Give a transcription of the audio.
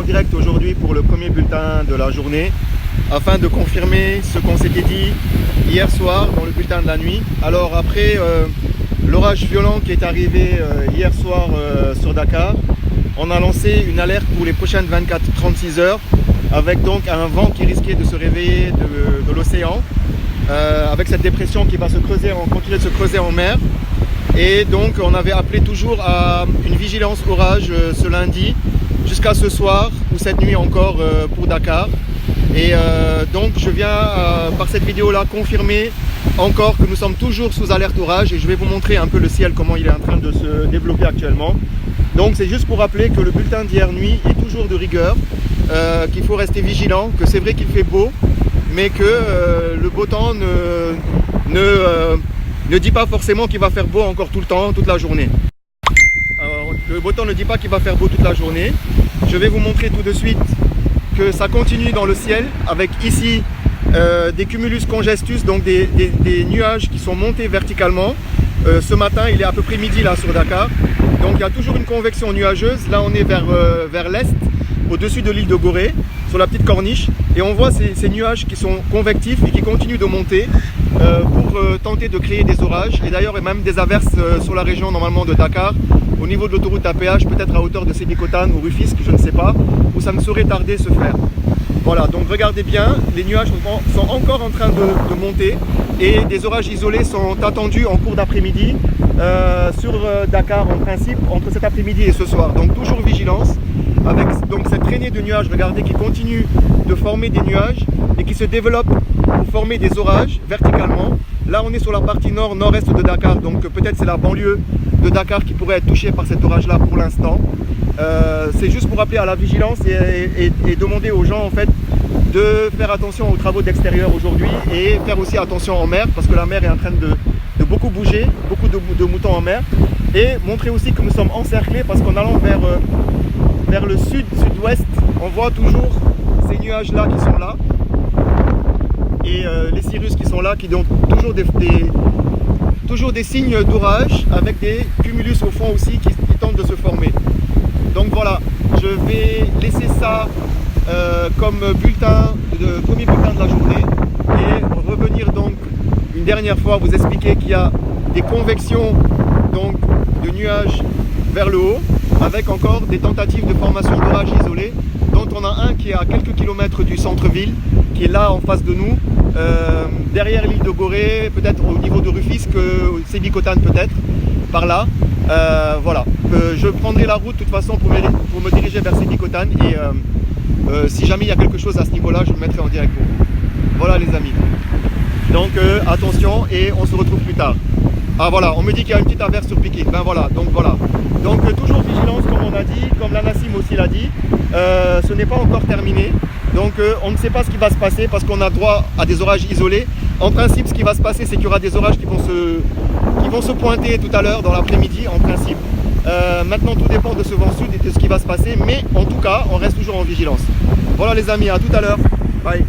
direct aujourd'hui pour le premier bulletin de la journée afin de confirmer ce qu'on s'était dit hier soir dans le bulletin de la nuit. Alors après l'orage violent qui est arrivé hier soir sur Dakar, on a lancé une alerte pour les prochaines 24-36 heures avec donc un vent qui risquait de se réveiller de l'océan avec cette dépression qui va continuer de se creuser en mer. Et donc on avait appelé toujours à une vigilance orage ce lundi jusqu'à ce soir ou cette nuit encore pour Dakar. Et donc je viens par cette vidéo là confirmer encore que nous sommes toujours sous alerte orage et je vais vous montrer un peu le ciel, comment il est en train de se développer actuellement. Donc c'est juste pour rappeler que le bulletin d'hier nuit est toujours de rigueur, qu'il faut rester vigilant, que c'est vrai qu'il fait beau, mais que le beau temps ne dit pas forcément qu'il va faire beau encore tout le temps, toute la journée. Alors, le beau temps ne dit pas qu'il va faire beau toute la journée. Je vais vous montrer tout de suite que ça continue dans le ciel avec ici des cumulus congestus, donc des nuages qui sont montés verticalement. Ce matin, il est à peu près midi là sur Dakar. Donc il y a toujours une convection nuageuse. Là, on est vers l'est, au-dessus de l'île de Gorée, sur la petite corniche. Et on voit ces nuages qui sont convectifs et qui continuent de monter pour tenter de créer des orages. Et d'ailleurs, même des averses sur la région normalement de Dakar, au niveau de l'autoroute à péage, peut-être à hauteur de Sébikotane ou Rufisque, je ne sais pas, où ça ne saurait tarder se faire. Voilà, donc regardez bien, les nuages sont encore en train de monter et des orages isolés sont attendus en cours d'après-midi sur Dakar en principe entre cet après-midi et ce soir. Donc toujours vigilance avec donc cette traînée de nuages, regardez, qui continue de former des nuages et qui se développe pour former des orages verticalement. Là on est sur la partie nord-nord-est de Dakar, donc peut-être c'est la banlieue de Dakar qui pourrait être touchée par cet orage là pour l'instant. C'est juste pour appeler à la vigilance et demander aux gens en fait de faire attention aux travaux d'extérieur aujourd'hui et faire aussi attention en mer parce que la mer est en train de beaucoup bouger, beaucoup de moutons en mer, et montrer aussi que nous sommes encerclés parce qu'en allant vers le sud-sud-ouest, on voit toujours ces nuages là qui sont là et les cirrus qui sont là qui donnent toujours des signes d'orage avec des cumulus au fond aussi qui tentent de se former. Donc voilà, je vais laisser ça comme premier bulletin de la journée et revenir donc une dernière fois vous expliquer qu'il y a des convections donc de nuages vers le haut avec encore des tentatives de formation d'orages isolés, dont on a un qui est à quelques kilomètres du centre-ville, qui est là en face de nous, derrière l'île de Gorée, peut-être au niveau de Rufisque, Sébikotane peut-être, par là. Voilà, je prendrai la route de toute façon pour me diriger vers Sébikotane et si jamais il y a quelque chose à ce niveau-là, je me mettrai en direct pour vous. Voilà les amis. Donc attention et on se retrouve plus tard. Ah voilà, on me dit qu'il y a une petite averse sur Piquet. Ben voilà, donc voilà. Donc toujours vigilance comme on a dit, comme la Nassim aussi l'a dit. Ce n'est pas encore terminé. Donc on ne sait pas ce qui va se passer parce qu'on a droit à des orages isolés. En principe, ce qui va se passer, c'est qu'il y aura des orages qui vont se pointer tout à l'heure dans l'après-midi en principe. Maintenant tout dépend de ce vent sud et de ce qui va se passer, mais en tout cas on reste toujours en vigilance. Voilà les amis, à tout à l'heure, bye.